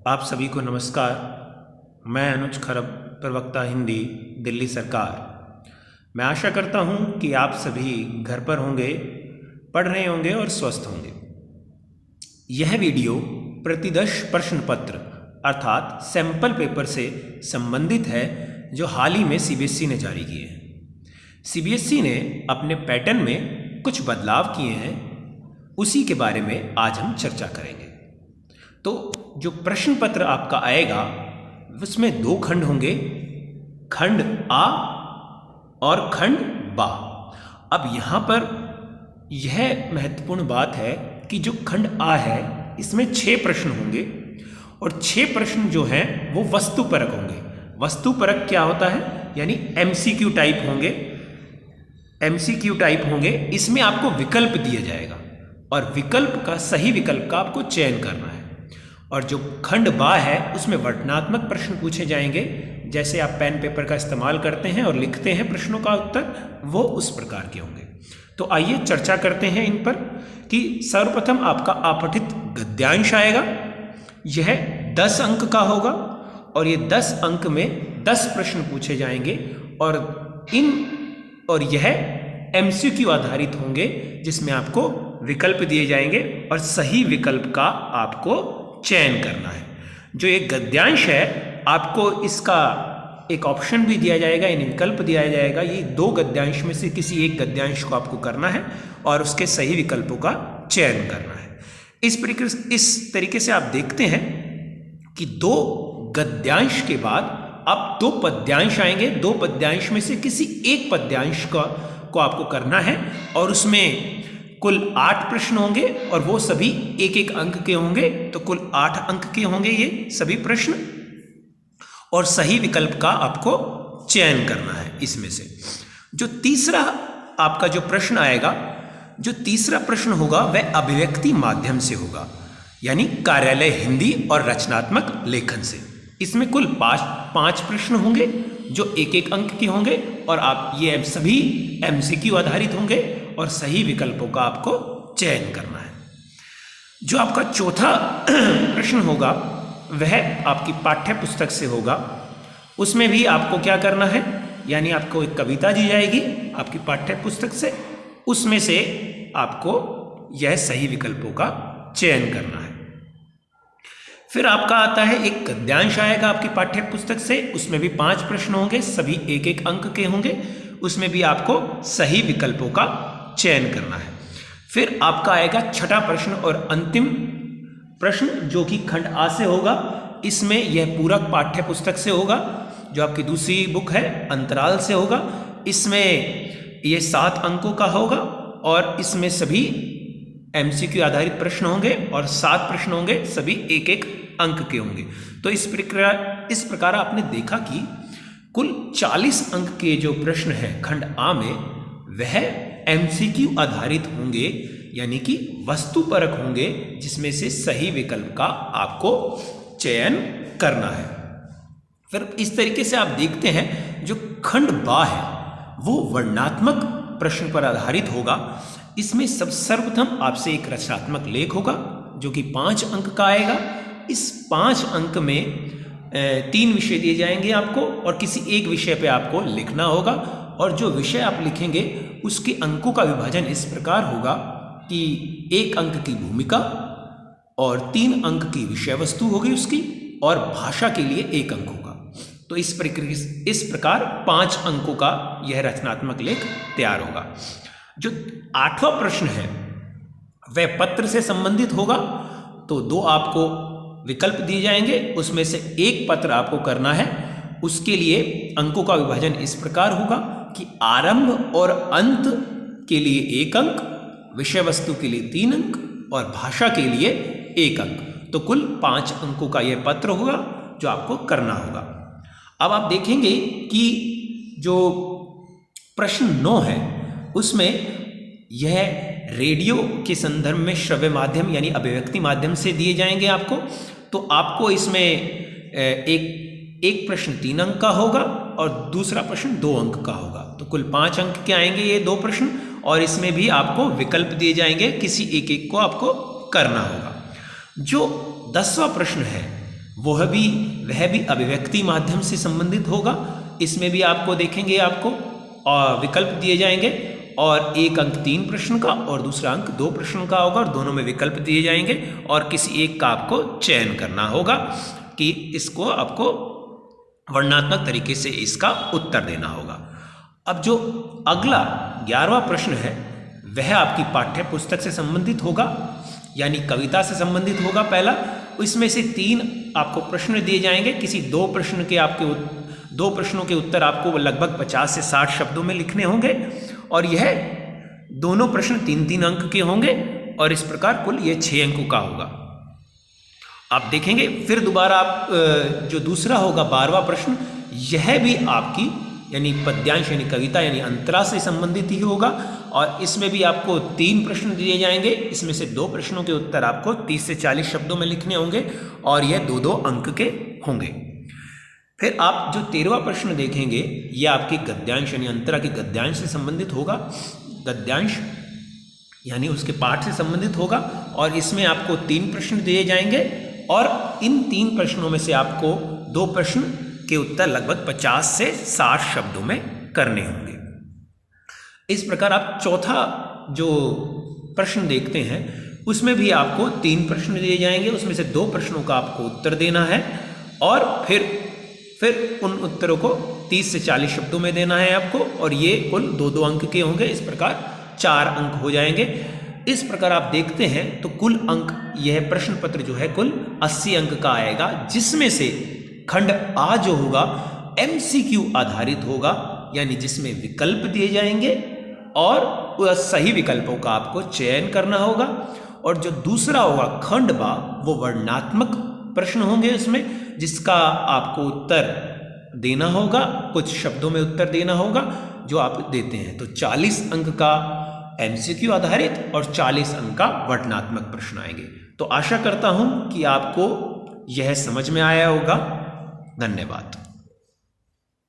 आप सभी को नमस्कार। मैं अनुज खरब, प्रवक्ता हिंदी, दिल्ली सरकार। मैं आशा करता हूँ कि आप सभी घर पर होंगे, पढ़ रहे होंगे और स्वस्थ होंगे। यह वीडियो प्रतिदर्श प्रश्न पत्र अर्थात सैंपल पेपर से संबंधित है जो हाल ही में सीबीएसई ने जारी किए हैं। सीबीएसई ने अपने पैटर्न में कुछ बदलाव किए हैं, उसी के बारे में आज हम चर्चा करेंगे। तो जो प्रश्न पत्र आपका आएगा उसमें दो खंड होंगे, खंड आ और खंड बा। अब यहाँ पर यह महत्वपूर्ण बात है कि जो खंड आ है इसमें 6 प्रश्न होंगे और 6 प्रश्न जो हैं वो वस्तुपरक होंगे। वस्तुपरक क्या होता है? यानी एमसीक्यू टाइप होंगे। एमसीक्यू टाइप होंगे, इसमें आपको विकल्प दिया जाएगा और विकल्प का सही विकल्प का आपको चयन करना है। और जो खंड बा है उसमें वर्णनात्मक प्रश्न पूछे जाएंगे, जैसे आप पेन पेपर का इस्तेमाल करते हैं और लिखते हैं प्रश्नों का उत्तर, वो उस प्रकार के होंगे। तो आइए चर्चा करते हैं इन पर कि सर्वप्रथम आपका अपठित गद्यांश आएगा। यह 10 अंक का होगा और ये 10 अंक में 10 प्रश्न पूछे जाएंगे और यह एमसीक्यू आधारित होंगे, जिसमें आपको विकल्प दिए जाएंगे और सही विकल्प का आपको चयन करना है। जो एक गद्यांश है आपको इसका एक ऑप्शन भी दिया जाएगा, यानी विकल्प दिया जाएगा। ये 2 गद्यांश में से किसी एक गद्यांश को आपको करना है और उसके सही विकल्पों का चयन करना है। इस तरीके से आप देखते हैं कि 2 गद्यांश के बाद अब 2 पद्यांश आएंगे। 2 पद्यांश में से किसी एक पद्यांश को आपको करना है और उसमें कुल 8 प्रश्न होंगे और वो सभी 1-1 अंक के होंगे। तो कुल 8 अंक के होंगे ये सभी प्रश्न और सही विकल्प का आपको चयन करना है इसमें से। जो तीसरा आपका जो प्रश्न आएगा, जो तीसरा प्रश्न होगा वह अभिव्यक्ति माध्यम से होगा, यानी कार्यालय हिंदी और रचनात्मक लेखन से। इसमें कुल 5 प्रश्न होंगे जो 1-1 अंक के होंगे और आप ये सभी एमसीक्यू आधारित होंगे और सही विकल्पों का आपको चयन करना है। जो आपका चौथा प्रश्न होगा वह आपकी पाठ्य पुस्तक से होगा। उसमें भी आपको क्या करना है, यानी आपको एक कविता दी जाएगी आपकी पाठ्य पुस्तक से, उसमें से आपको यह सही विकल्पों का चयन करना है। फिर आपका आता है एक गद्यांश आएगा आपकी पाठ्य पुस्तक से, उसमें भी 5 प्रश्न होंगे, सभी 1-1 अंक के होंगे। उसमें भी आपको सही विकल्पों का चयन करना है। फिर आपका आएगा छठा प्रश्न और अंतिम प्रश्न, जो कि खंड आ से होगा। इसमें यह पूरक पाठ्य पुस्तक से होगा, जो आपकी दूसरी बुक है अंतराल से होगा। इसमें यह 7 अंकों का होगा और इसमें सभी एमसीक्यू आधारित प्रश्न होंगे और 7 प्रश्न होंगे, सभी 1-1 अंक के होंगे। तो इस प्रकार आपने देखा कि कुल 40 अंक के जो प्रश्न हैं खंड आ में, वह एमसीक्यू आधारित होंगे, यानी कि वस्तुपरक होंगे, जिसमें से सही विकल्प का आपको चयन करना है। फिर इस तरीके से आप देखते हैं जो खंड बा है वो वर्णनात्मक प्रश्न पर आधारित होगा। इसमें सर्वप्रथम आपसे एक रचनात्मक लेख होगा जो कि 5 अंक का आएगा। इस 5 अंक में 3 विषय दिए जाएंगे आपको और किसी एक विषय पे आपको लिखना होगा और जो विषय आप लिखेंगे उसके अंकों का विभाजन इस प्रकार होगा कि 1 अंक की भूमिका और 3 अंक की विषय वस्तु होगी उसकी, और भाषा के लिए 1 अंक होगा। तो इस प्रकार 5 अंकों का यह रचनात्मक लेख तैयार होगा। जो 8वां प्रश्न है वह पत्र से संबंधित होगा। तो 2 आपको विकल्प दिए जाएंगे, उसमें से 1 पत्र आपको करना है। उसके लिए अंकों का विभाजन इस प्रकार होगा कि आरंभ और अंत के लिए 1 अंक, विषय वस्तु के लिए 3 अंक और भाषा के लिए 1 अंक। तो कुल 5 अंकों का यह पत्र होगा जो आपको करना होगा। अब आप देखेंगे कि जो प्रश्न 9 है उसमें यह रेडियो के संदर्भ में श्रव्य माध्यम यानी अभिव्यक्ति माध्यम से दिए जाएंगे आपको। तो आपको इसमें एक प्रश्न 3 अंक का होगा और दूसरा प्रश्न 2 अंक का होगा। तो कुल 5 अंक के आएंगे ये 2 प्रश्न और इसमें भी आपको विकल्प दिए जाएंगे, किसी एक को आपको करना होगा। जो 10वां प्रश्न है वह भी अभिव्यक्ति माध्यम से संबंधित होगा। इसमें भी आपको देखेंगे, आपको विकल्प दिए जाएंगे और एक अंक 3 प्रश्न का और दूसरा अंक 2 प्रश्न का होगा और दोनों में विकल्प दिए जाएंगे और किसी एक का आपको चयन करना होगा कि इसको आपको वर्णनात्मक तरीके से इसका उत्तर देना होगा। अब जो अगला 11वां प्रश्न है वह आपकी पाठ्य पुस्तक से संबंधित होगा, यानी कविता से संबंधित होगा। पहला, इसमें से 3 आपको प्रश्न दिए जाएंगे। किसी 2 प्रश्नों के उत्तर आपको लगभग 50 से 60 शब्दों में लिखने होंगे और यह दोनों प्रश्न 3-3 अंक के होंगे और इस प्रकार कुल यह 6 अंकों का होगा। आप देखेंगे फिर दोबारा आप जो दूसरा होगा 12वां प्रश्न, यह भी आपकी यानी पद्यांश यानी कविता यानी अंतरा से संबंधित ही होगा और इसमें भी आपको 3 प्रश्न दिए जाएंगे। इसमें से 2 प्रश्नों के उत्तर आपको 30 से 40 शब्दों में लिखने होंगे और यह 2-2 अंक के होंगे। फिर आप जो 13वां प्रश्न देखेंगे यह आपके गद्यांश यानी अंतरा के गद्यांश से संबंधित होगा। गद्यांश यानी उसके पाठ से संबंधित होगा और इसमें आपको 3 प्रश्न दिए जाएंगे और इन 3 प्रश्नों में से आपको 2 प्रश्न के उत्तर लगभग 50 से 60 शब्दों में करने होंगे। इस प्रकार आप चौथा जो प्रश्न देखते हैं उसमें भी आपको 3 प्रश्न दिए जाएंगे, उसमें से 2 प्रश्नों का आपको उत्तर देना है और फिर उन उत्तरों को 30 से 40 शब्दों में देना है आपको और ये कुल 2-2 अंक के होंगे। इस प्रकार 4 अंक हो जाएंगे। इस प्रकार आप देखते हैं तो कुल अंक यह प्रश्न पत्र जो है कुल 80 अंक का आएगा, जिसमें से खंड आ जो होगा MCQ आधारित होगा, यानी जिसमें विकल्प दिए जाएंगे और सही विकल्पों का आपको चयन करना होगा। और जो दूसरा होगा खंड बा वो वर्णनात्मक प्रश्न होंगे उसमें, जिसका आपको उत्तर देना होगा, कुछ शब्दों में उत्तर देना होगा जो आप देते हैं। तो 40 अंक का MCQ आधारित और 40 अंक का वर्णनात्मक प्रश्न आएंगे। तो आशा करता हूं कि आपको यह समझ में आया होगा। धन्यवाद।